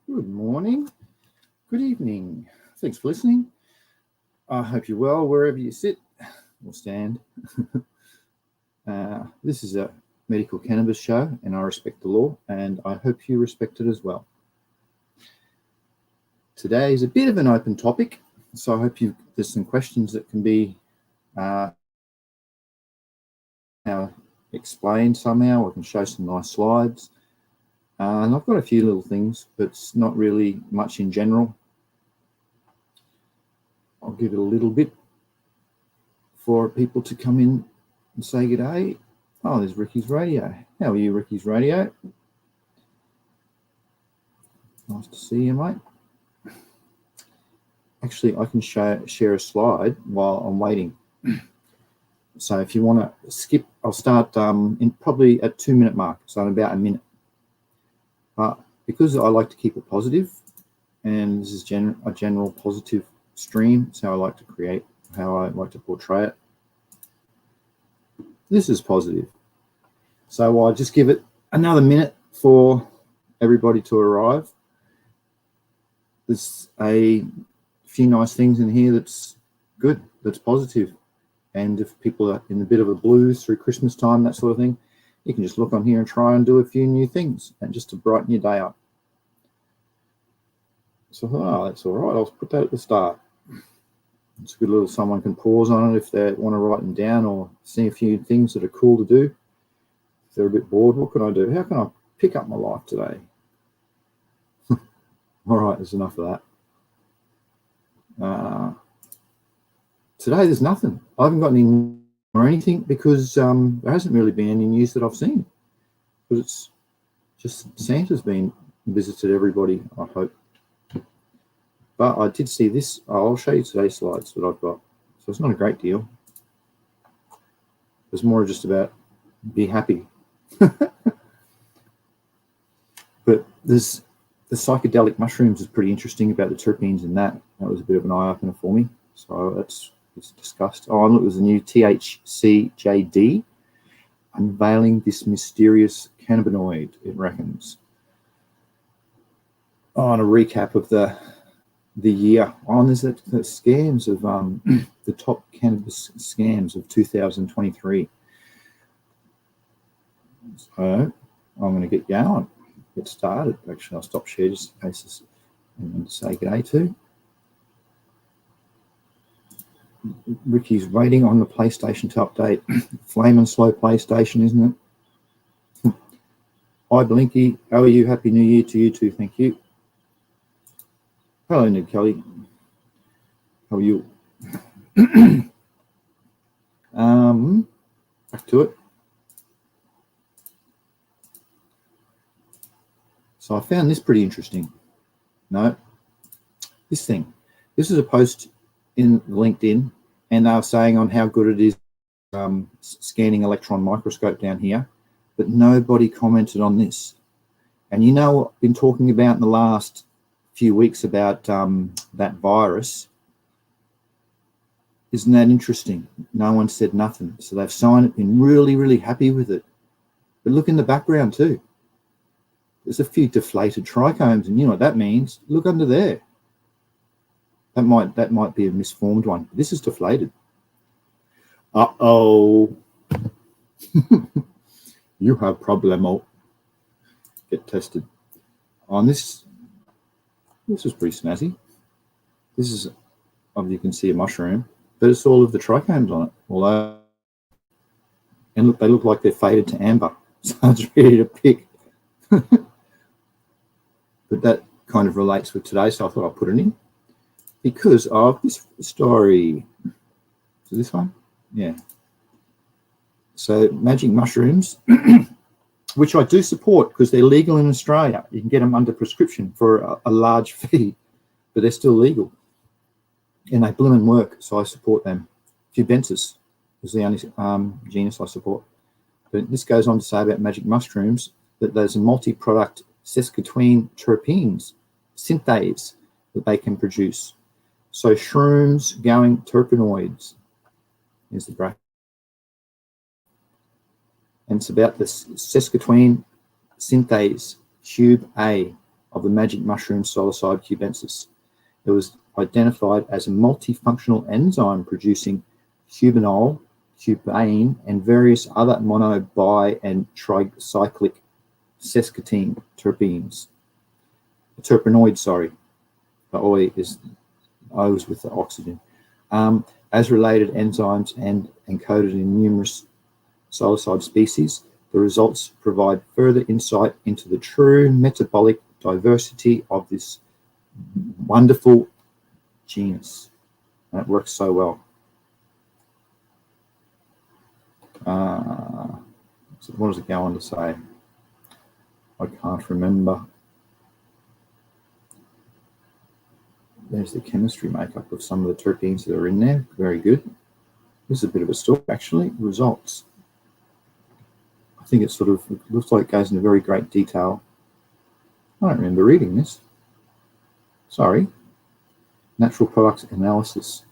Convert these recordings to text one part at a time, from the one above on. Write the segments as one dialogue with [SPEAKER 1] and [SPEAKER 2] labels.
[SPEAKER 1] Good morning, good evening. Thanks for listening. I hope you're well wherever you sit or stand. This is a medical cannabis show, and I respect the law, and I hope you respect it as well. Today is a bit of an open topic, so I hope there's some questions that can be explained somehow. I can show some nice slides. And I've got a few little things, but it's not really much in general. I'll give it a little bit for people to come in and say good day. Oh, there's Ricky's Radio. How are you, Ricky's Radio? Nice to see you, mate. Actually, I can share a slide while I'm waiting. So if you want to skip, I'll start in probably at 2-minute mark, so in about a minute. But because I like to keep it positive, and this is a general positive stream, it's how I like to create, how I like to portray it. This is positive. So I'll just give it another minute for everybody to arrive. There's a few nice things in here that's good, that's positive. And if people are in a bit of a blues through Christmas time, that sort of thing, you can just look on here and try and do a few new things, and just to brighten your day up. So, that's all right. I'll put that at the start. It's a good little, someone can pause on it if they want to write them down or see a few things that are cool to do. If they're a bit bored, what can I do? How can I pick up my life today? All right, there's enough of that. Today, there's nothing. I haven't got any or anything because there hasn't really been any news that I've seen, because it's just Santa's been visited everybody, I hope. But I did see this. I'll show you today's slides that I've got. So it's not a great deal. It's more just about be happy. But there's the psychedelic mushrooms is pretty interesting about the terpenes in that. That was a bit of an eye-opener for me. So it's discussed. Oh, and look, there's a new THCJD unveiling this mysterious cannabinoid, it reckons. Oh, and a recap of the year. Oh, and there's the scams of the top cannabis scams of 2023. So I'm going to get going, get started. Actually, I'll stop share just in case this and say good day to. Ricky's waiting on the PlayStation to update. Flaming slow PlayStation, isn't it? Hi, Blinky. How are you? Happy New Year to you too. Thank you. Hello, Ned Kelly. How are you? Back to it. So I found this pretty interesting. No, this thing. This is a post in LinkedIn, and they were saying on how good it is scanning electron microscope down here, but nobody commented on this. And you know what I've been talking about in the last few weeks about that virus? Isn't that interesting? No one said nothing. So they've signed it, been really, really happy with it. But look in the background too. There's a few deflated trichomes, and you know what that means. Look under there. That might be a misformed one. This is deflated. Uh-oh. You have problemo. Get tested. On this is pretty snazzy. This is, you can see a mushroom, but it's all of the trichomes on it. Although, and look, they look like they're faded to amber. So it's ready to pick. But that kind of relates with today, so I thought I'd put it in. Because of this story. So this one? Yeah. So magic mushrooms, which I do support because they're legal in Australia. You can get them under prescription for a large fee, but they're still legal. And they bloom and work, so I support them. Cubensis is the only genus I support. But this goes on to say about magic mushrooms that there's a multi-product sesquiterpene terpenes, synthase, that they can produce. So shrooms going terpenoids is the bracket. And it's about the sesquiterpene synthase, tube A. of the magic mushroom psilocybe cubensis. It was identified as a multifunctional enzyme producing cubanol, cubane, and various other mono, bi, and tricyclic sesquiterpene terpenes. Terpenoid, sorry. The OI is O's with the oxygen. As related enzymes and encoded in numerous psilocybe species, the results provide further insight into the true metabolic diversity of this wonderful genus. And it works so well. So what does it go on to say? I can't remember. There's the chemistry makeup of some of the terpenes that are in there. Very good. This is a bit of a story, actually. Results. I think it sort of looks like it goes into very great detail. I don't remember reading this. Sorry. Natural products analysis.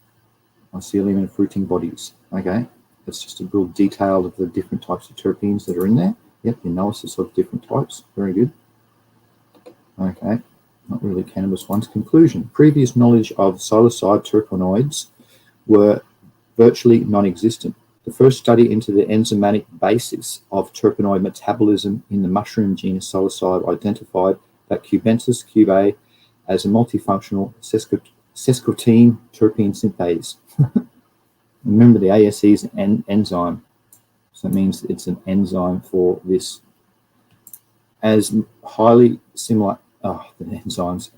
[SPEAKER 1] Mycelium and fruiting bodies. Okay. That's just a real detail of the different types of terpenes that are in there. Yep, the analysis of different types. Very good. Okay. Not really cannabis ones. Conclusion. Previous knowledge of psilocybe terpenoids were virtually non-existent. The first study into the enzymatic basis of terpenoid metabolism in the mushroom genus psilocybe identified that cubensis cubae as a multifunctional sesquiterpene terpene synthase. Remember, the ASE is an enzyme, so it means it's an enzyme for this. As highly similar, the enzymes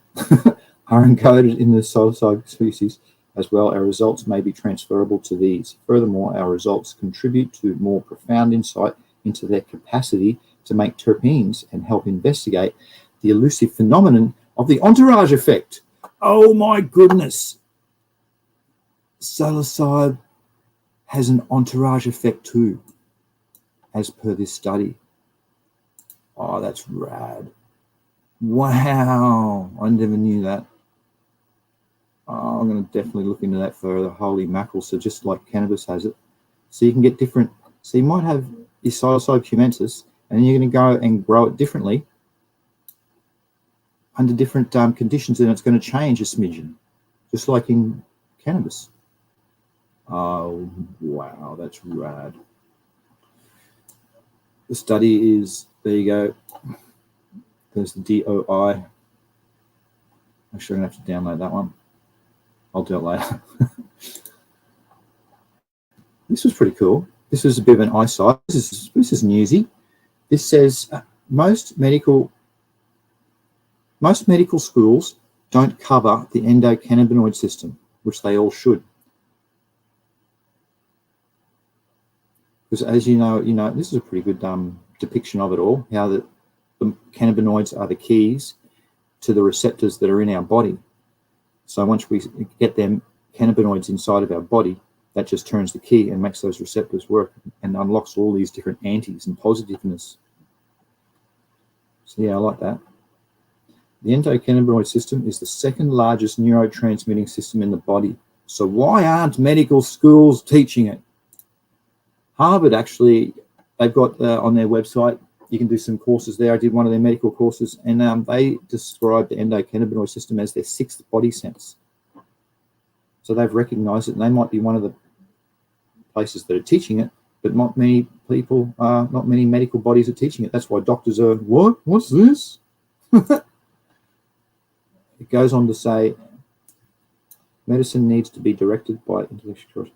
[SPEAKER 1] are encoded in the psilocybe species as well, our results may be transferable to these. Furthermore, our results contribute to more profound insight into their capacity to make terpenes and help investigate the elusive phenomenon of the entourage effect. Oh my goodness! Psilocybe has an entourage effect too, as per this study. Oh, that's rad. Wow, I never knew that. Oh, I'm going to definitely look into that further. Holy mackerel. So just like cannabis has it. So you can get different. So you might have your psilocybe cubensis, and then you're going to go and grow it differently under different conditions, and it's going to change a smidgen, just like in cannabis. Oh, wow, that's rad. The study is, there you go. There's the DOI. Actually, I'm going to have to download that one. I'll do it later. This was pretty cool. This was a bit of an eyesight. This is newsy. This says most medical schools don't cover the endocannabinoid system, which they all should. Because as you know, this is a pretty good depiction of it all, how the cannabinoids are the keys to the receptors that are in our body. So once we get them cannabinoids inside of our body, that just turns the key and makes those receptors work and unlocks all these different antis and positiveness. So yeah, I like that. The endocannabinoid system is the second largest neurotransmitting system in the body. So why aren't medical schools teaching it? Harvard, actually, they've got on their website, you can do some courses there. I did one of their medical courses, and they described the endocannabinoid system as their sixth body sense. So they've recognized it, and they might be one of the places that are teaching it, but not many people, not many medical bodies are teaching it. That's why doctors are, what? What's this? It goes on to say, medicine needs to be directed by intellectual.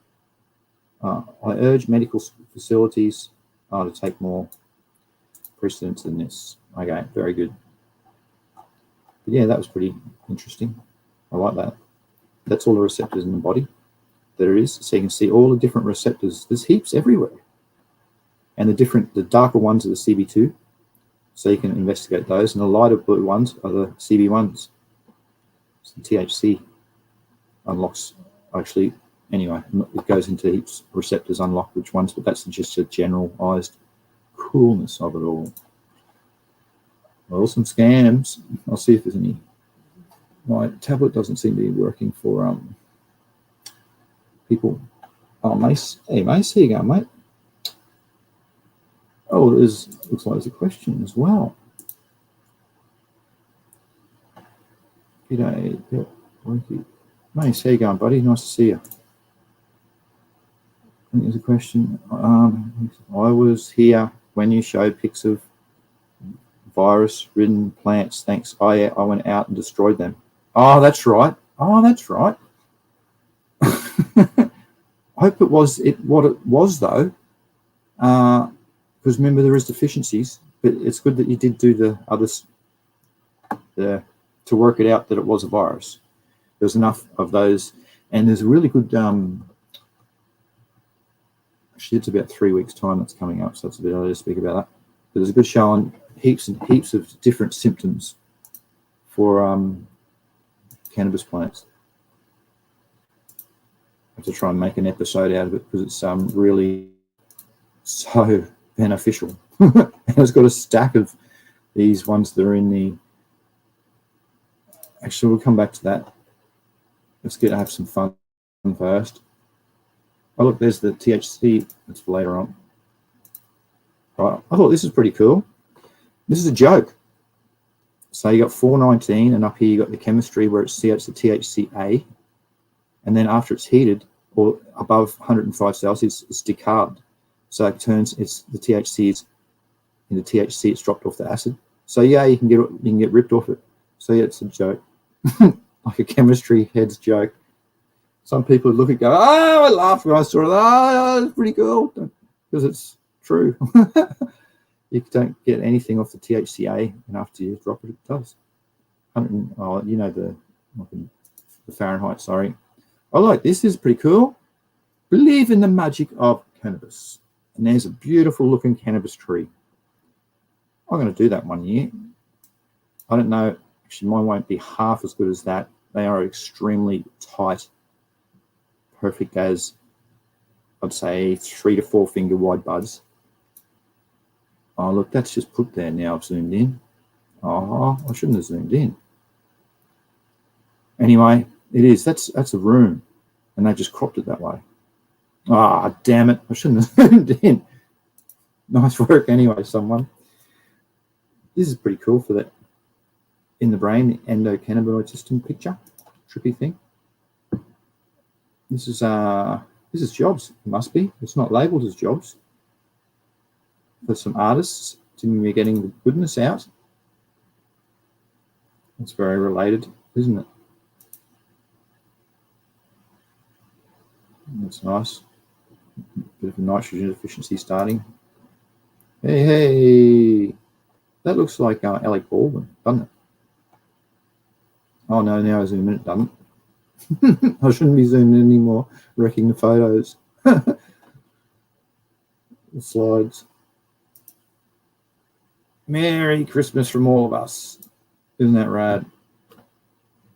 [SPEAKER 1] I urge medical facilities to take more precedence in this. Okay, very good. But yeah, that was pretty interesting. I like that. That's all the receptors in the body that there is. So you can see all the different receptors. There's heaps everywhere. And the darker ones are the CB2. So you can investigate those. And the lighter blue ones are the CB1s. So the THC unlocks, actually, anyway, it goes into heaps receptors, unlock which ones, but that's just a generalized coolness of it all. Well, some scams. I'll see if there's any. My tablet doesn't seem to be working for people. Oh, Mace. Hey, Mace, here you go, mate. Oh, looks like there's a question as well. You know, Nice, how you going, buddy? Nice to see you. I think there's a question. I was here when you showed pics of virus-ridden plants. Thanks. I went out and destroyed them. Oh, that's right. Oh, that's right. I hope it was what it was though, because remember there is deficiencies. But it's good that you did do the others to work it out that it was a virus. There's enough of those, and there's a really good. Actually, it's about 3 weeks' time that's coming up, so it's a bit early to speak about that. But there's a good show on heaps and heaps of different symptoms for cannabis plants. I have to try and make an episode out of it because it's really so beneficial. And it's got a stack of these ones that are in the. Actually, we'll come back to that. Let's have some fun first. Oh, look, there's the THC. That's for later on. Right, I thought this is pretty cool. This is a joke. So you got 419, and up here you got the chemistry where it's the THCA, and then after it's heated or above 105 Celsius, it's decarbed. So it turns the THC is in the THC. It's dropped off the acid. So yeah, you can get ripped off it. So yeah, it's a joke, like a chemistry head's joke. Some people look at it and go, oh, I laughed when I saw it. Oh, it's pretty cool, because it's true. You don't get anything off the THCA, and after you drop it, it does. Oh, you know the Fahrenheit. Sorry. Oh, like this is pretty cool. Believe in the magic of cannabis, and there's a beautiful looking cannabis tree. I'm going to do that one year. I don't know. Actually, mine won't be half as good as that. They are extremely tight, perfect as, I'd say, 3 to 4 finger wide buds. Oh, look, that's just put there now. I've zoomed in. Oh, I shouldn't have zoomed in. Anyway, it is. That's a room, and they just cropped it that way. Ah, damn it. I shouldn't have zoomed in. Nice work anyway, someone. This is pretty cool for that. In the brain, the endocannabinoid system picture, trippy thing. This is jobs. It must be. It's not labelled as jobs. For some artists, to me, getting the goodness out. It's very related, isn't it? That's nice. Bit of a nitrogen deficiency starting. Hey, that looks like Alec Baldwin, doesn't it? Oh no, now I zoom in, it doesn't. I shouldn't be zooming in anymore, wrecking the photos. The slides. Merry Christmas from all of us. Isn't that rad?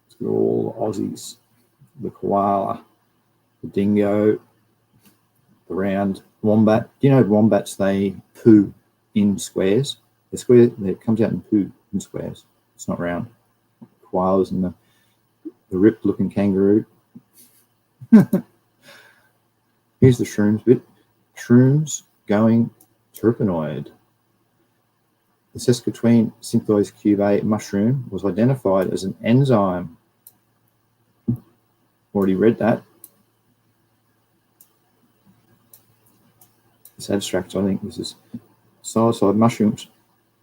[SPEAKER 1] It's got all the Aussies. The koala, the dingo, the round wombat. Do you know wombats, they poo in squares? The square, it comes out in poo in squares. It's not round. Koalas and the ripped looking kangaroo. Here's the shrooms bit. Shrooms going terpenoid. The sesquiterpene synthetase cube mushroom was identified as an enzyme. Already read that. This abstract, I think this is psilocybin mushrooms.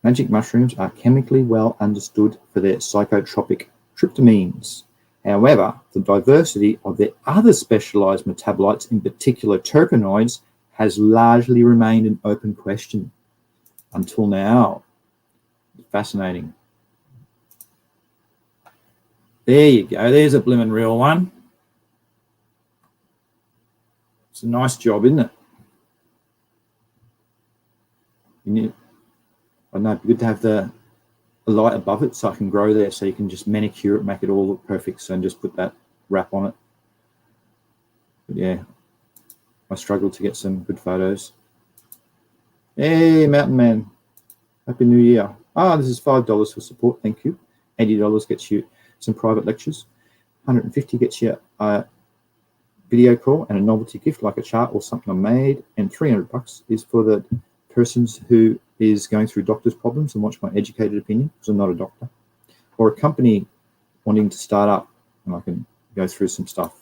[SPEAKER 1] Magic mushrooms are chemically well understood for their psychotropic tryptamines. However, the diversity of their other specialized metabolites, in particular terpenoids, has largely remained an open question until now. Fascinating. There you go. There's a blimmin' real one. It's a nice job, isn't it? I know, it'd be good to have the light above it so I can grow there, so you can just manicure it, make it all look perfect, so and just put that wrap on it. But yeah, I struggled to get some good photos. Hey, Mountain Man. Happy New Year. Ah, this is $5 for support. Thank you. $80 gets you some private lectures. $150 gets you a video call and a novelty gift like a chart or something I made. And $300 is for the persons who is going through doctor's problems and wants my educated opinion, because I'm not a doctor. Or a company wanting to start up, and I can go through some stuff.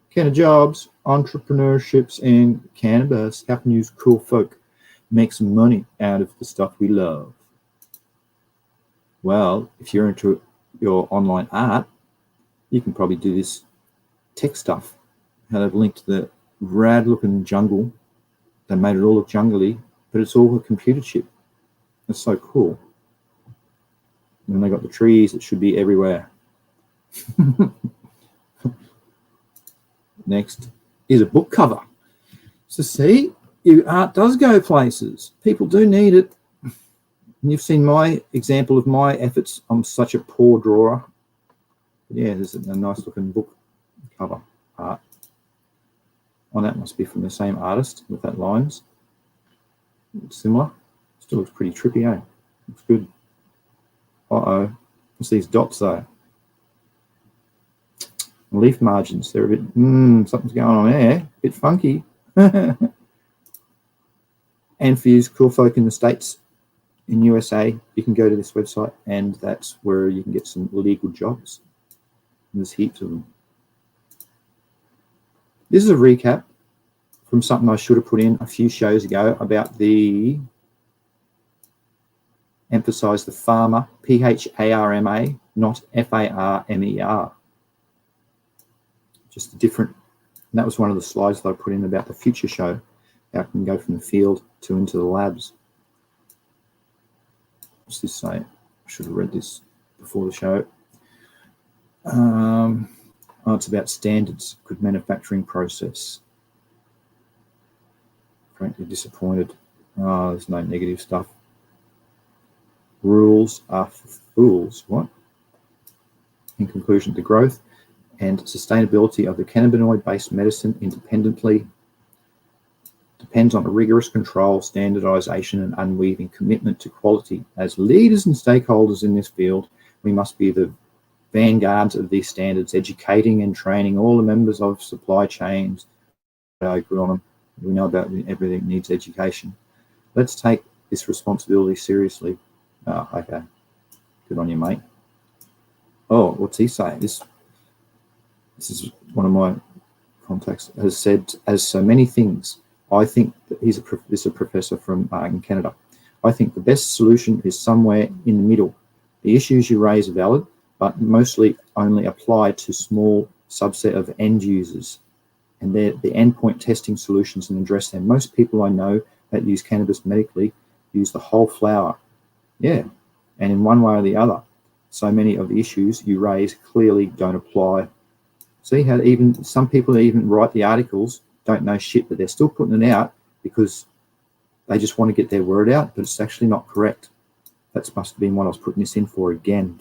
[SPEAKER 1] Canna jobs, entrepreneurships, and cannabis. How can you cool folk make some money out of the stuff we love? Well, if you're into your online art, you can probably do this tech stuff. How they've linked the rad-looking jungle. They made it all look jungly, but it's all a computer chip. That's so cool. And then they got the trees that should be everywhere. Next is a book cover. So see, your art does go places. People do need it. And you've seen my example of my efforts. I'm such a poor drawer. But yeah, there's a nice looking book cover art. Oh, that must be from the same artist with that lines. It's similar. Still looks pretty trippy, eh? Looks good. Uh-oh. What's these dots though? Leaf margins, they're a bit, something's going on there, a bit funky. And for you cool folk in the States, in USA, you can go to this website and that's where you can get some legal jobs. And there's heaps of them. This is a recap from something I should have put in a few shows ago about the, emphasize the farmer, P-H-A-R-M-A, not F-A-R-M-E-R. Just a different, and that was one of the slides that I put in about the future show, how it can go from the field to into the labs. What's this say? I should have read this before the show. Oh, it's about standards, good manufacturing process. Frankly disappointed. Oh, there's no negative stuff. Rules are for fools. What? In conclusion, the growth and sustainability of the cannabinoid-based medicine independently depends on a rigorous control, standardization, and unweaving commitment to quality. As leaders and stakeholders in this field, we must be the vanguards of these standards, educating and training all the members of supply chains. I agree on them. We know about everything needs education. Let's take this responsibility seriously. Oh, okay. Good on you, mate. Oh, what's he saying? This is one of my contacts, has said, as so many things, I think that this is a professor from in Canada. I think the best solution is somewhere in the middle. The issues you raise are valid, but mostly only apply to small subset of end users. And they're the endpoint testing solutions and address them. Most people I know that use cannabis medically use the whole flower. Yeah, and in one way or the other. So many of the issues you raise clearly don't apply. See how even some people that even write the articles don't know shit, but they're still putting it out because they just want to get their word out, but it's actually not correct. That must have been what I was putting this in for again.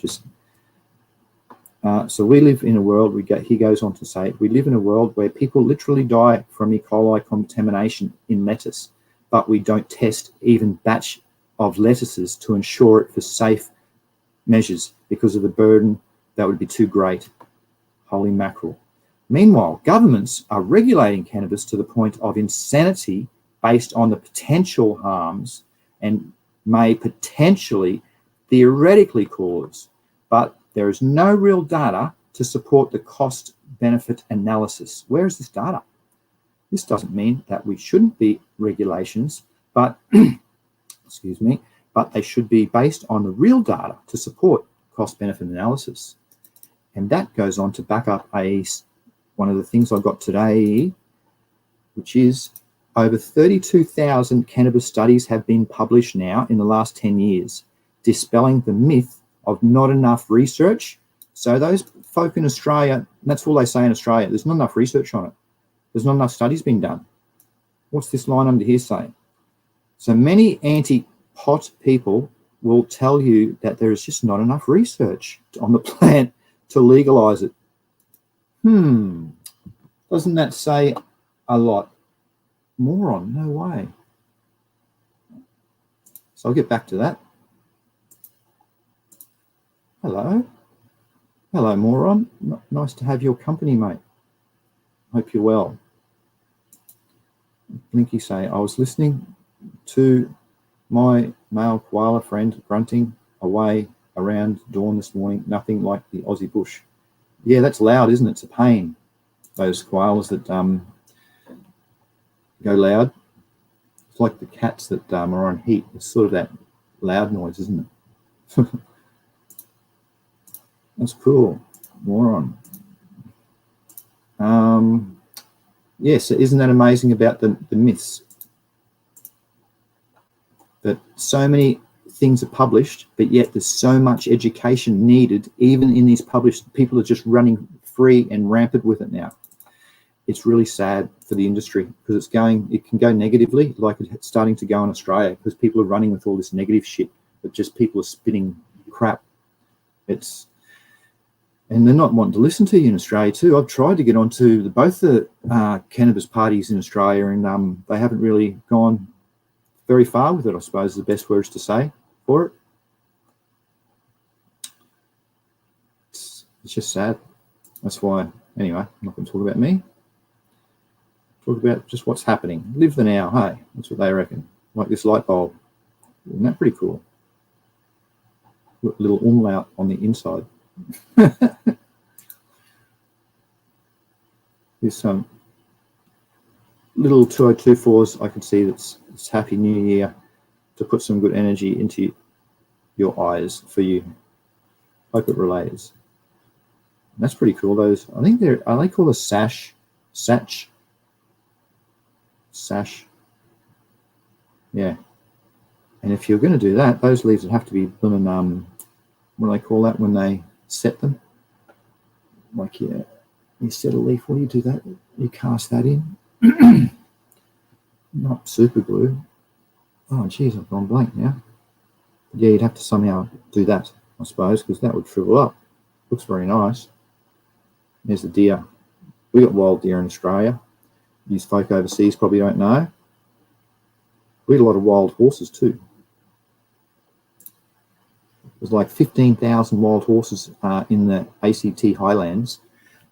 [SPEAKER 1] So we live in a world, he goes on to say, we live in a world where people literally die from E. coli contamination in lettuce, but we don't test even batch of lettuces to ensure it for safe measures because of the burden that would be too great. Holy mackerel. Meanwhile, governments are regulating cannabis to the point of insanity based on the potential harms and may potentially theoretically cause, but there is no real data to support the cost-benefit analysis. Where is this data? This doesn't mean that we shouldn't be regulations, but excuse me, but they should be based on the real data to support cost-benefit analysis. And that goes on to back up one of the things I got today, which is over 32,000 cannabis studies have been published now in the last 10 years, dispelling the myth of not enough research. So those folk in Australia, that's all they say in Australia, there's not enough research on it. There's not enough studies being done. What's this line under here saying? So many anti-pot people will tell you that there is just not enough research on the plant to legalize it. Doesn't that say a lot? Moron, no way. So I'll get back to that. Hello, moron. Nice to have your company, mate. Hope you're well. Blinky say, I was listening to my male koala friend grunting away around dawn this morning. Nothing like the Aussie bush. Yeah, that's loud, isn't it? It's a pain. Those koalas that go loud. It's like the cats that are on heat. It's sort of that loud noise, isn't it? That's cool. More on. Yes, isn't that amazing about the myths? That so many things are published, but yet there's so much education needed, even in these published. People are just running free and rampant with it now. It's really sad for the industry because it can go negatively, like it's starting to go in Australia, because people are running with all this negative shit, but just people are spitting crap. And they're not wanting to listen to you in Australia too. I've tried to get onto both the cannabis parties in Australia, and they haven't really gone very far with it, I suppose is the best words to say for it. It's just sad. That's why, anyway, I'm not going to talk about me. Talk about just what's happening. Live the now, hey? That's what they reckon. Like this light bulb. Isn't that pretty cool? Little umlaut on the inside. There's some little 2024s I can see that's Happy New Year to put some good energy into your eyes for you. Hope it relays. And that's pretty cool. Those, I think are they called a sash? Sash. Yeah. And if you're going to do that, those leaves would have to be blooming, what do they call that when they set them? Like, yeah, you set a leaf. What do you do that? You cast that in. Not super glue. Oh, geez, I've gone blank now. But yeah, you'd have to somehow do that, I suppose, because that would shrivel up. Looks very nice. There's the deer. We got wild deer in Australia. These folk overseas probably don't know. We had a lot of wild horses too. There's like 15,000 wild horses in the ACT highlands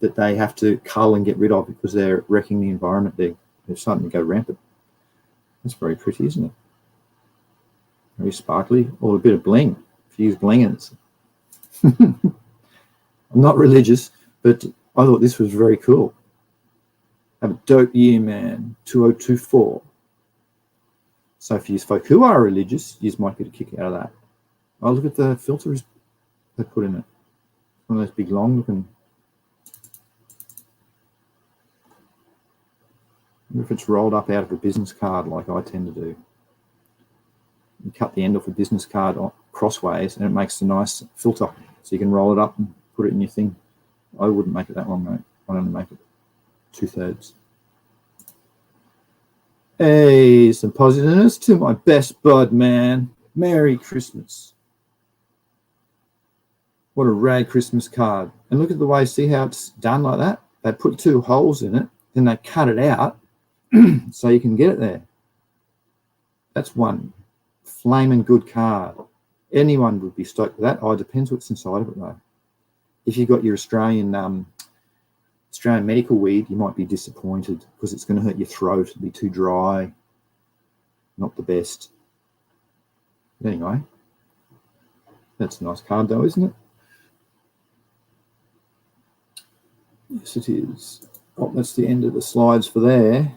[SPEAKER 1] that they have to cull and get rid of because they're wrecking the environment. They're starting to go rampant. That's very pretty, isn't it? Very sparkly. Or a bit of bling. If you use bling in it. I'm not religious, but I thought this was very cool. Have a dope year, man. 2024. So if you folk who are religious, you might get a kick out of that. Oh, look at the filters they put in it. One of those big long looking. I wonder if it's rolled up out of a business card like I tend to do. You cut the end off a business card crossways and it makes a nice filter. So you can roll it up and put it in your thing. I wouldn't make it that long, mate. I'd only make it 2/3. Hey, some positiveness to my best bud, man. Merry Christmas. What a rad Christmas card. And look at the way, see how it's done like that? They put 2 holes in it, then they cut it out so you can get it there. That's one flaming good card. Anyone would be stoked with that. Oh, it depends what's inside of it, though. If you've got your Australian medical weed, you might be disappointed because it's going to hurt your throat. It'll be too dry. Not the best. But anyway, that's a nice card, though, isn't it? Yes, it is. Oh, that's the end of the slides for there.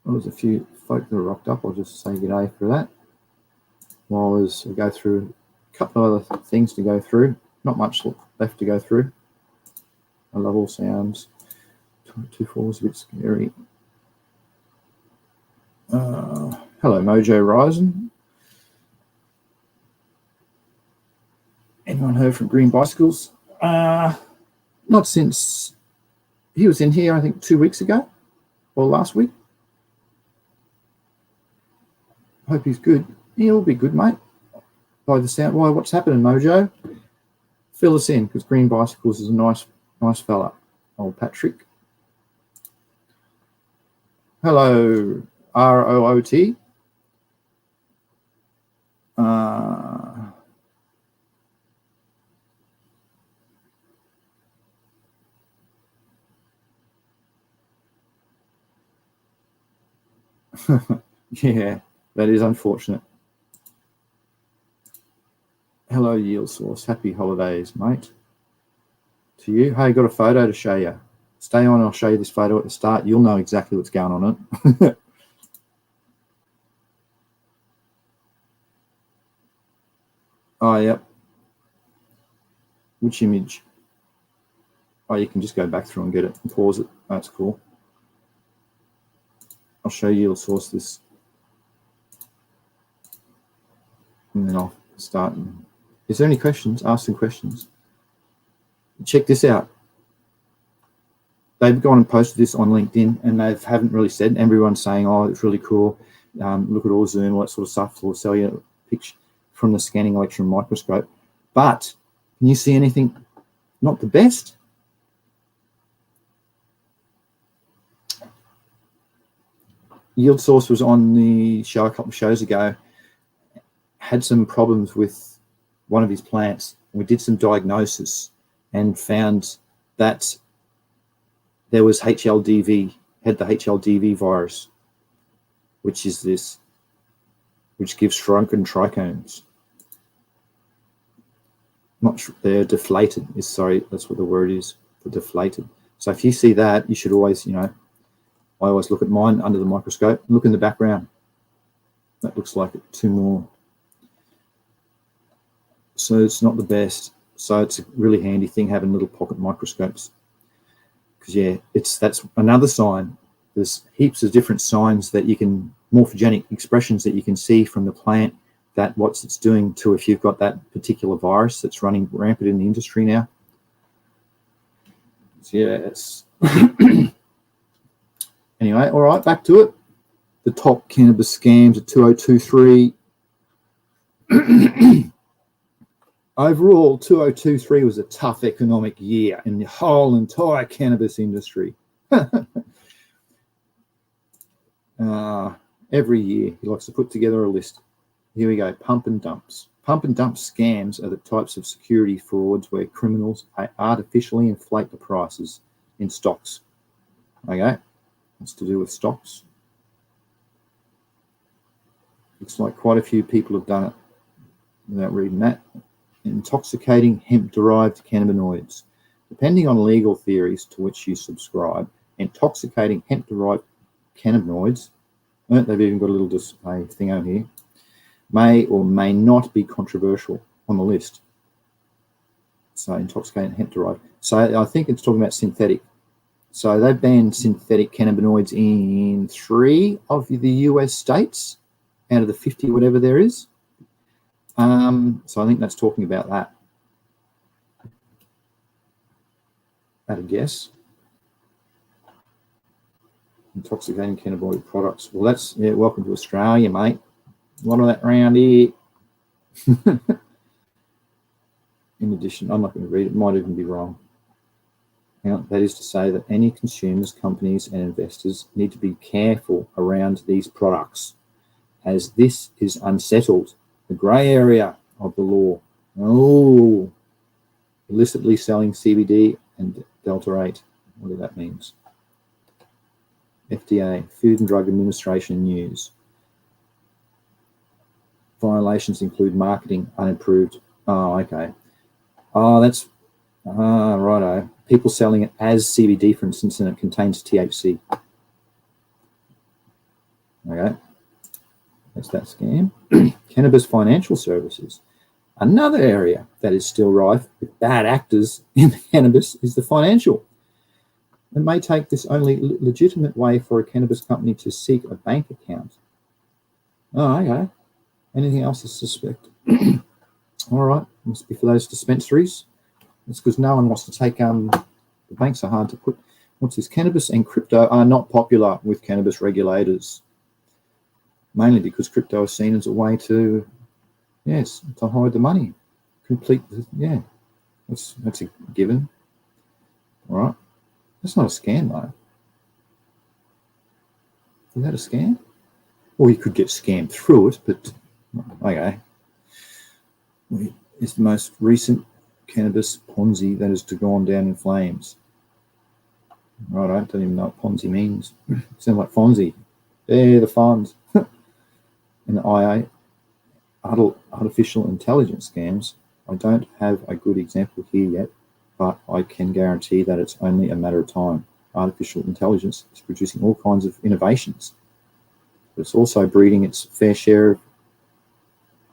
[SPEAKER 1] Well, there's a few folk that are rocked up. I'll just say good day for that. While I go through a couple of other things to go through. Not much left to go through. I love all sounds. 2/4 is a bit scary. Hello, Mojo Rising. Anyone heard from Green Bicycles? Not since he was in here, I think 2 weeks ago or last week. Hope he's good. He'll be good, mate. By the sound. Why? What's happening, Mojo? Fill us in, because Green Bicycles is a nice fella. Old Patrick. Hello, ROOT. Yeah, that is unfortunate. Hello, Yield Source. Happy holidays, mate. To you. Hey, got a photo to show you. Stay on, I'll show you this photo at the start. You'll know exactly what's going on it. Oh, yep. Which image? Oh, you can just go back through and get it and pause it. That's cool. I'll show you Yield Source this. And then I'll start. Is there any questions? Ask some questions. Check this out. They've gone and posted this on LinkedIn, and they haven't really said. Everyone's saying, "Oh, it's really cool. Look at all Zoom, all that sort of stuff. We'll sell you a picture from the scanning electron microscope." But can you see anything? Not the best. Yield Source was on the show a couple of shows ago. Had some problems with one of his plants. We did some diagnosis and found that there was HLDV, had the HLDV virus, which is this, which gives shrunken trichomes. They're deflated. Sorry, that's what the word is. They're deflated. So if you see that, you should always, I always look at mine under the microscope. Look in the background. That looks like two more. So it's not the best. So it's a really handy thing having little pocket microscopes. Because yeah, that's another sign. There's heaps of different signs that you can, morphogenic expressions that you can see from the plant, that what it's doing to if you've got that particular virus that's running rampant in the industry now. So yeah, it's anyway, all right, back to it. The top cannabis scams at 2023. Overall, 2023 was a tough economic year in the whole entire cannabis industry. Every year, he likes to put together a list. Here we go, pump and dumps. Pump and dump scams are the types of security frauds where criminals artificially inflate the prices in stocks. Okay, that's to do with stocks. Looks like quite a few people have done it without reading that. Intoxicating hemp-derived cannabinoids. Depending on legal theories to which you subscribe, intoxicating hemp-derived cannabinoids, they've even got a little display thing on here, may or may not be controversial on the list. So intoxicating hemp-derived. So I think it's talking about synthetic. So they've banned synthetic cannabinoids in 3 of the US states out of the 50 whatever there is. So I think that's talking about that. At a guess. Intoxicating cannabinoid products. Well, that's, yeah, welcome to Australia, mate. A lot of that around here. In addition, I'm not going to read it. It might even be wrong. Now, that is to say that any consumers, companies, and investors need to be careful around these products, as this is unsettled, the grey area of the law. Oh, illicitly selling CBD and Delta-8, whatever that means. FDA, Food and Drug Administration news. Violations include marketing unapproved. Oh, okay. Oh, that's righto. People selling it as CBD, for instance, and it contains THC. Okay, that's that scam. Cannabis financial services. Another area that is still rife with bad actors in cannabis is the financial. It may take this only legitimate way for a cannabis company to seek a bank account. Oh, okay. Anything else to suspect? All right, must be for those dispensaries. It's because no one wants to take, the banks are hard to put. What's this? Cannabis and crypto are not popular with cannabis regulators, mainly because crypto is seen as a way to, yes, to hide the money. Yeah, that's a given. All right. That's not a scam, though. Is that a scam? Or you could get scammed through it, but okay. It's the most recent cannabis Ponzi that has gone down in flames. Right, I don't even know what Ponzi means. Sounds like Fonzie. They're the funds. And the IA. artificial intelligence scams, I don't have a good example here yet, but I can guarantee that it's only a matter of time. Artificial intelligence is producing all kinds of innovations, but it's also breeding its fair share of,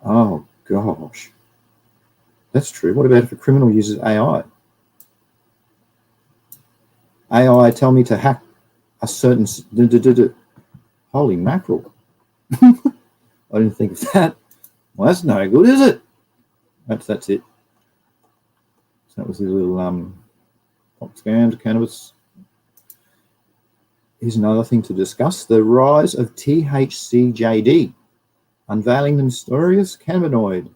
[SPEAKER 1] oh gosh, that's true. What about if a criminal uses AI? AI tell me to hack a certain, holy mackerel. I didn't think of that. Well, that's no good, is it? That's it. So that was a little expand cannabis. Here's another thing to discuss: the rise of THCJD, unveiling the mysterious cannabinoid.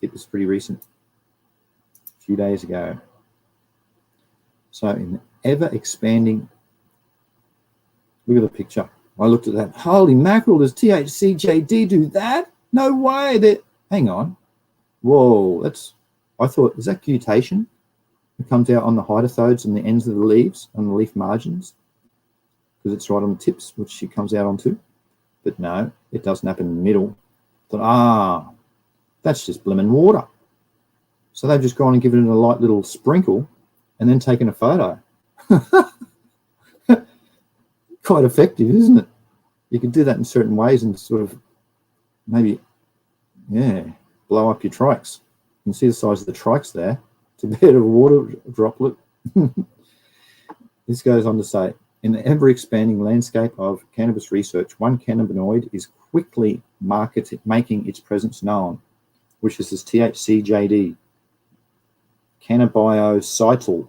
[SPEAKER 1] It was pretty recent, a few days ago. So in the ever-expanding, look at the picture. I looked at that. Holy mackerel, does THCJD do that? No way. Hang on. Whoa, I thought, is that cutation? It comes out on the hydathodes and the ends of the leaves, on the leaf margins, because it's right on the tips, which it comes out onto. But no, it doesn't happen in the middle. But that's just blimmin' water. So they've just gone and given it a light little sprinkle and then taken a photo. Quite effective, isn't it? You could do that in certain ways and sort of maybe, blow up your trikes. You can see the size of the trikes there. It's a bit of a water droplet. This goes on to say, in the ever-expanding landscape of cannabis research, one cannabinoid is quickly making its presence known, which is this THCJD, cannabinocytal,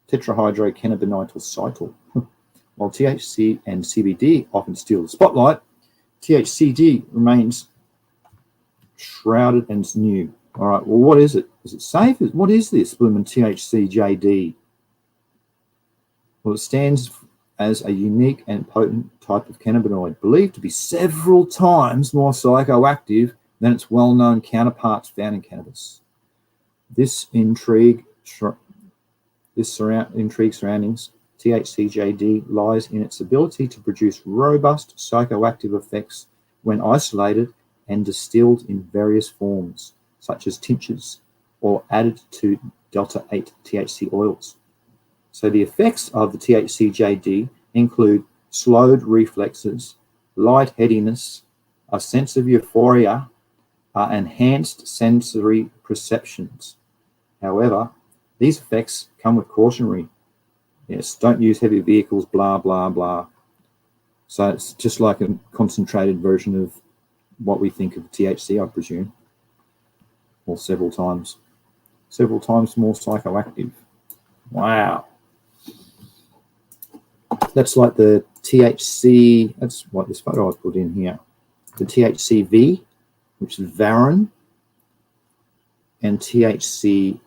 [SPEAKER 1] tetrahydrocannabinolcytal. While THC and CBD often steal the spotlight, THCD remains shrouded and new. All right, well, what is it? Is it safe? What is this blooming THCJD? Well, it stands as a unique and potent type of cannabinoid, believed to be several times more psychoactive than its well-known counterparts found in cannabis. This intrigue surroundings THCJD lies in its ability to produce robust psychoactive effects when isolated and distilled in various forms, such as tinctures or added to delta-8 THC oils. So the effects of the THCJD include slowed reflexes, lightheadedness, a sense of euphoria, enhanced sensory perceptions. However, these effects come with cautionary. Yes, don't use heavy vehicles, blah, blah, blah. So it's just like a concentrated version of what we think of THC, I presume, or several times more psychoactive. Wow. That's like the THC, that's what this photo I put in here. The THCV, which is Varin, and THCO,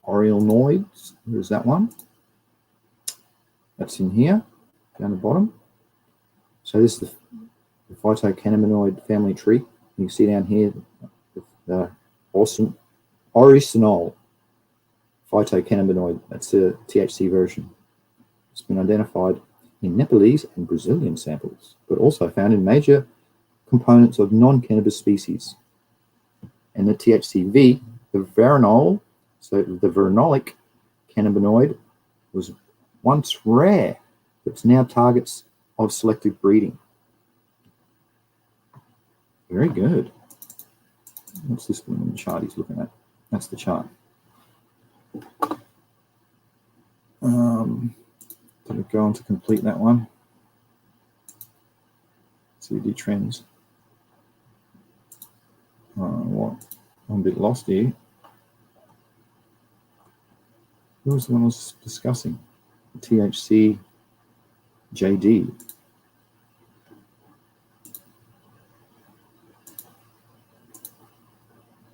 [SPEAKER 1] Orionoids, there's that one. That's in here, down the bottom. So this is the phytocannabinoid family tree. You can see down here the awesome oricinol phytocannabinoid. That's the THC version. It's been identified in Nepalese and Brazilian samples, but also found in major components of non-cannabis species. And the THCV, the verinol, so the verinolic cannabinoid, was once rare, but it's now targets of selective breeding. Very good. What's this one in the chart he's looking at? That's the chart. Did it go on to complete that one? CBD trends. What? I'm a bit lost here. What was the one I was discussing? THC JD.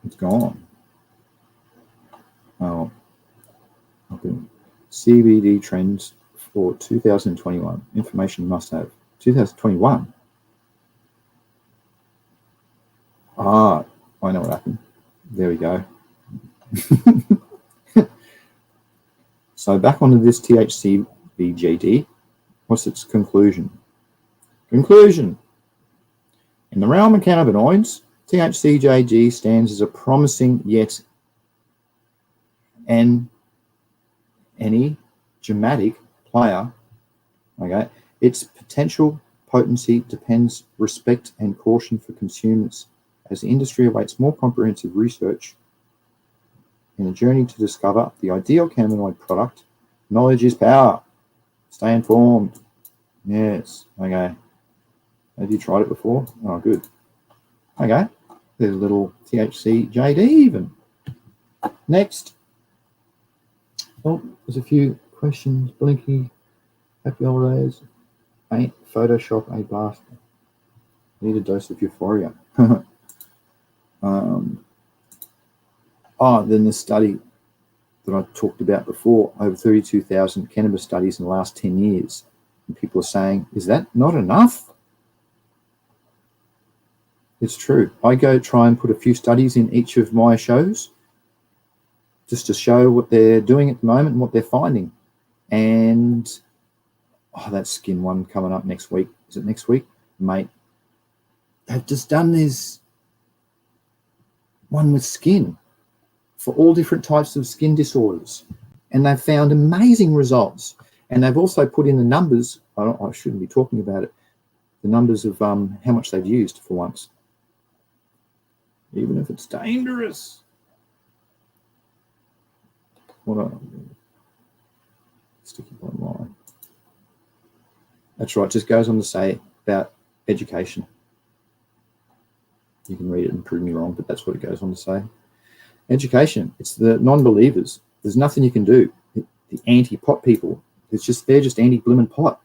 [SPEAKER 1] It's gone. Oh, okay. CBD trends for 2021. Information must have. 2021. I know what happened. There we go. So back onto this THCVJD. What's its conclusion? Conclusion. In the realm of cannabinoids, THCJG stands as a promising yet enigmatic player. Okay, its potential potency depends respect and caution for consumers as the industry awaits more comprehensive research in a journey to discover the ideal cannabinoid product. Knowledge is power. Stay informed. Yes. Okay. Have you tried it before? Oh, good. Okay. There's a little THC JD even. Next. Oh, there's a few questions. Blinky. Happy holidays. Ain't Photoshop a blast? Need a dose of euphoria. Then the study that I talked about before, over 32,000 cannabis studies in the last 10 years. And people are saying, is that not enough? It's true. I go try and put a few studies in each of my shows just to show what they're doing at the moment and what they're finding. And that skin one coming up next week. Is it next week? Mate, they've just done this one with skin for all different types of skin disorders. And they've found amazing results. And they've also put in the numbers, I shouldn't be talking about it, the numbers of how much they've used for once. Even if it's dangerous. Sticky bottom line. That's right, just goes on to say about education. You can read it and prove me wrong, but that's what it goes on to say. Education, it's the non-believers. There's nothing you can do. The anti-pot people, they're just anti-blimmin' pot.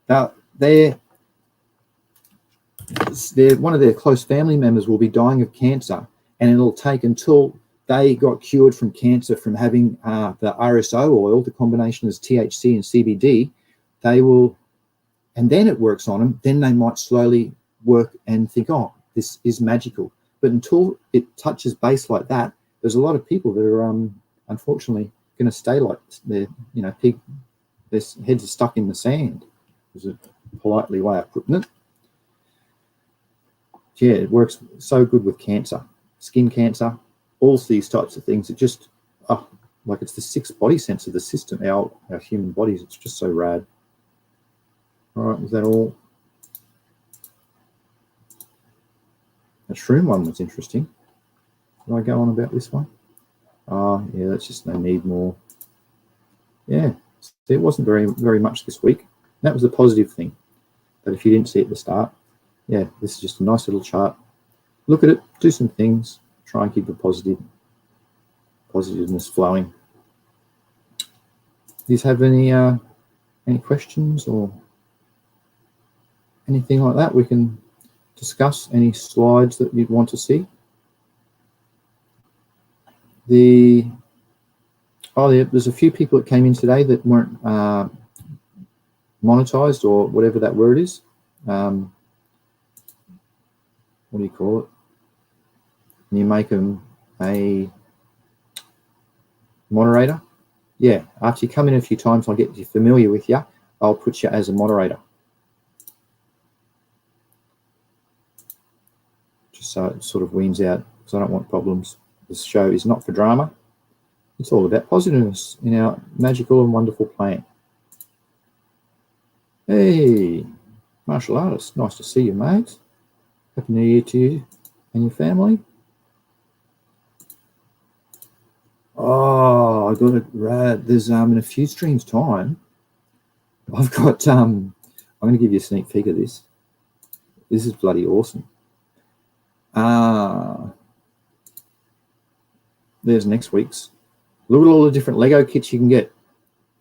[SPEAKER 1] They're one of their close family members will be dying of cancer, and it'll take until they got cured from cancer from having the RSO oil, the combination of THC and CBD. They will, and then it works on them. Then they might slowly work and think, oh, this is magical. But until it touches base like that, there's a lot of people that are unfortunately going to stay like their heads are stuck in the sand. Is a politely way of putting it. Yeah, it works so good with cancer, skin cancer, all these types of things. It just, like it's the sixth body sense of the system, our human bodies. It's just so rad. All right, is that all? The shroom one was interesting. Did I go on about this one? Yeah, that's just no need more. Yeah, it wasn't very much this week. That was the positive thing. But if you didn't see it at the start, yeah, this is just a nice little chart. Look at it, do some things, try and keep the positiveness flowing. Do you have any questions or anything like that? We can discuss any slides that you'd want to see. There's a few people that came in today that weren't monetized or whatever that word is. What do you call it? And you make them a moderator. Yeah, after you come in a few times, I'll get you familiar with you. I'll put you as a moderator. Just so it sort of weans out, because I don't want problems. This show is not for drama. It's all about positiveness in our magical and wonderful plan. Hey, martial artist, nice to see you, mate. Happy New Year to you and your family. Oh, I got it rad. There's in a few streams time, I've got I'm going to give you a sneak peek of this. This is bloody awesome. There's next week's. Look at all the different Lego kits you can get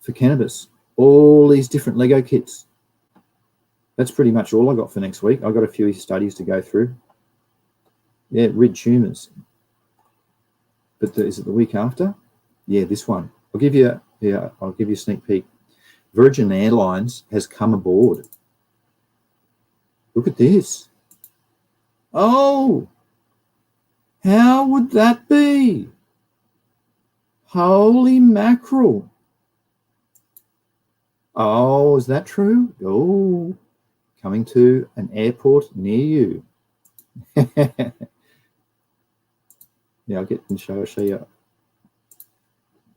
[SPEAKER 1] for cannabis. All these different Lego kits. That's pretty much all I got for next week. I've got a few studies to go through. Yeah, rid tumors. But is it the week after? Yeah, this one. I'll give you a sneak peek. Virgin Airlines has come aboard. Look at this. Oh, how would that be? Holy mackerel. Oh, is that true? Oh, coming to an airport near you. Yeah, I'll get and show you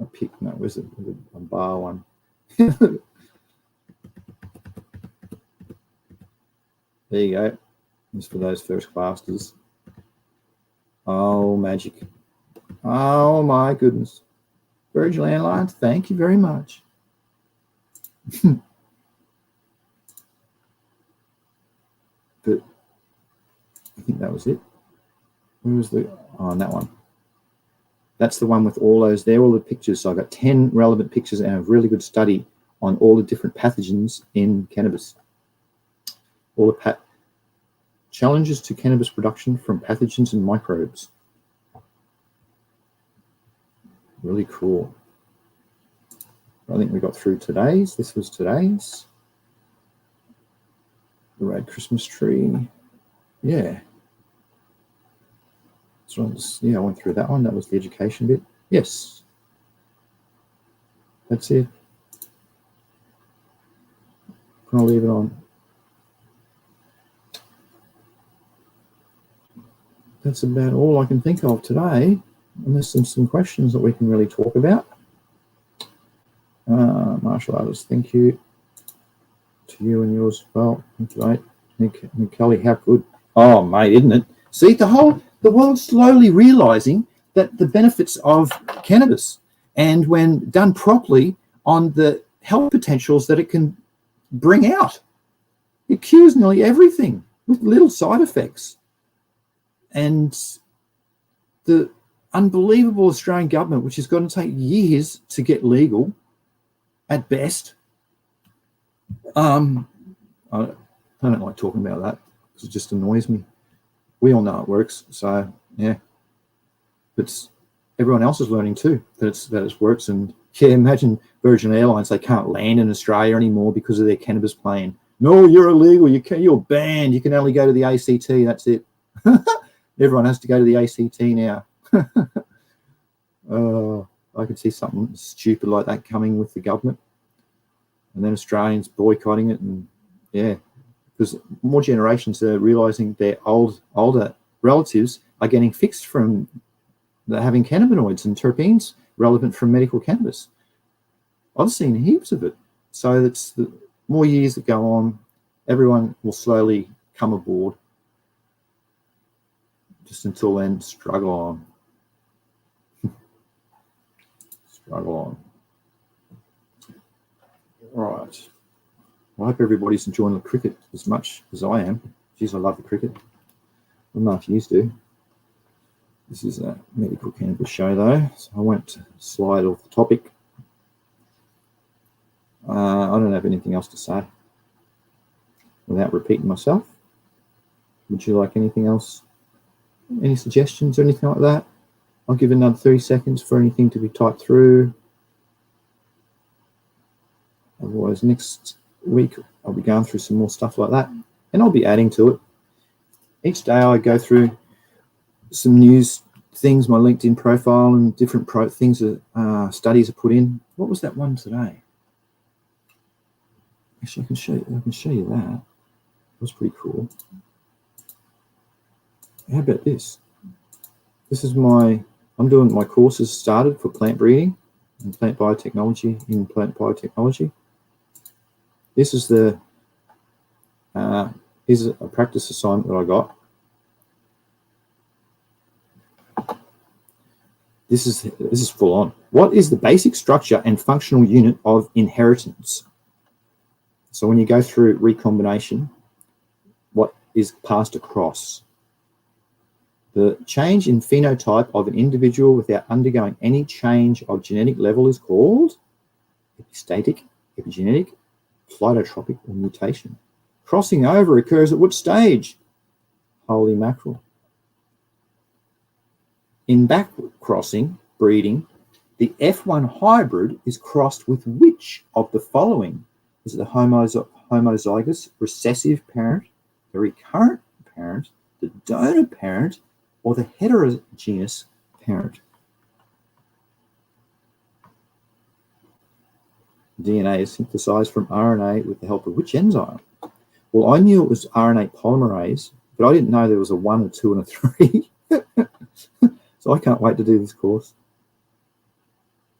[SPEAKER 1] a pic. No, where's it? A bar one. There you go. Just for those first classers. Oh, magic. Oh, my goodness. Virgin Airlines, thank you very much. But I think that was it. Where was the... Oh, on that one. That's the one with all those. They're all the pictures. So I've got 10 relevant pictures and a really good study on all the different pathogens in cannabis. All the challenges to cannabis production from pathogens and microbes. Really cool. I think we got through today's. This was today's. The red Christmas tree. Yeah. So yeah, I went through that one. That was the education bit. Yes. That's it. I'll leave it on. That's about all I can think of today. And there's some questions that we can really talk about. Martial artists, thank you. To you and yours as well. Thank you, mate. Nick Kelly, how good. Oh, mate, isn't it? See, the world's slowly realizing that the benefits of cannabis, and when done properly, on the health potentials that it can bring out. It cures nearly everything with little side effects. And the unbelievable Australian government, which is going to take years to get legal at best. I don't like talking about that because it just annoys me. We all know it works, so yeah. But everyone else is learning too that it works. And yeah, imagine Virgin Airlines, they can't land in Australia anymore because of their cannabis plan. No, you're illegal. You're banned. You can only go to the ACT. That's it. Everyone has to go to the ACT now. I could see something stupid like that coming with the government, and then Australians boycotting it, and yeah, because more generations are realising their older relatives are getting fixed from having cannabinoids and terpenes relevant from medical cannabis. I've seen heaps of it. So it's the more years that go on, everyone will slowly come aboard. Just until then, struggle on. Struggle on. Right. Well, I hope everybody's enjoying the cricket as much as I am. Geez, I love the cricket. I don't know if you do. This is a medical cannabis show, though, so I won't slide off the topic. I don't have anything else to say without repeating myself. Would you like anything else? Any suggestions or anything like that? I'll give another 30 seconds for anything to be typed through. Otherwise, next week I'll be going through some more stuff like that, and I'll be adding to it. Each day I go through some news things, my LinkedIn profile, and different things that studies are put in. What was that one today? Actually, I can show you that. It was pretty cool. How about this? This is I'm doing my courses started for plant breeding and plant biotechnology in plant biotechnology. This is here's a practice assignment that I got. This is full on. What is the basic structure and functional unit of inheritance? So when you go through recombination, what is passed across? The change in phenotype of an individual without undergoing any change of genetic level is called epistatic, epigenetic, phytotropic, or mutation. Crossing over occurs at which stage? Holy mackerel. In back crossing, breeding, the F1 hybrid is crossed with which of the following? Is it the homozygous recessive parent, the recurrent parent, the donor parent, or the heterogeneous parent? DNA is synthesized from RNA with the help of which enzyme? Well, I knew it was RNA polymerase, but I didn't know there was a 1, a 2, and a 3. So I can't wait to do this course.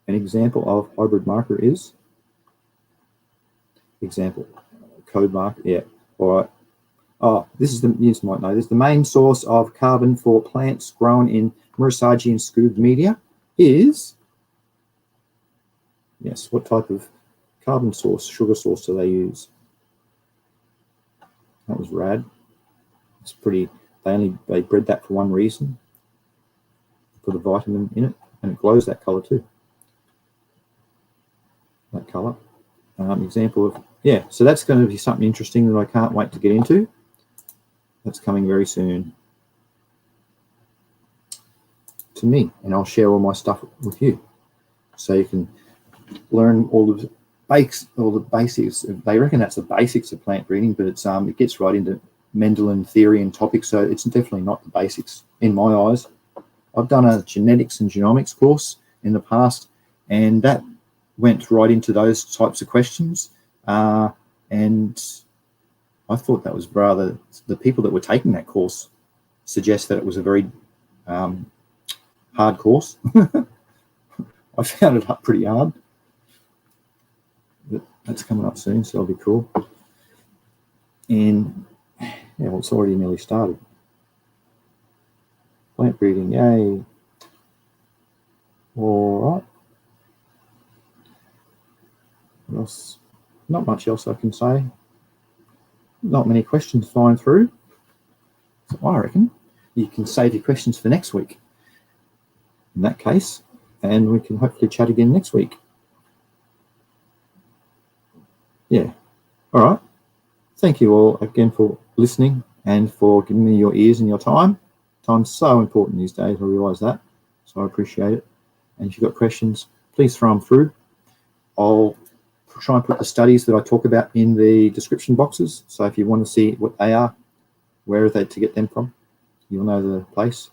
[SPEAKER 1] An example of hybrid marker is code marker. Yeah. All right. Oh, this is you might know this. The main source of carbon for plants grown in Murasagi and Scoob media is, yes, what type of carbon source, sugar source do they use? That was rad. It's pretty, they bred that for one reason, for the vitamin in it, and it glows that color too. That color. Example of, yeah, so that's going to be something interesting that I can't wait to get into. That's coming very soon to me, and I'll share all my stuff with you, so you can learn all the basics. They reckon that's the basics of plant breeding, but it's it gets right into Mendelian theory and topics, so it's definitely not the basics in my eyes. I've done a genetics and genomics course in the past, and that went right into those types of questions, and I thought that was rather, the people that were taking that course suggest that it was a very hard course. I found it pretty hard, but that's coming up soon, so it'll be cool. And yeah, well, it's already nearly started. Plant breeding, yay. All right. What else? Not much else I can say. Not many questions flying through. So I reckon you can save your questions for next week in that case, and we can hopefully chat again next week. Yeah. All right. Thank you all again for listening and for giving me your ears and your time. Time's so important these days, I realise that, so I appreciate it. And if you've got questions, please throw them through. I'll try and put the studies that I talk about in the description boxes, so if you want to see what they are, where are they to get them from, you'll know the place.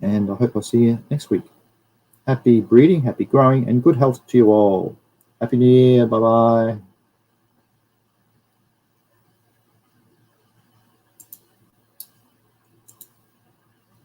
[SPEAKER 1] And I hope I'll see you next week. Happy breeding, happy growing, and good health to you all. Happy New Year. Bye-bye.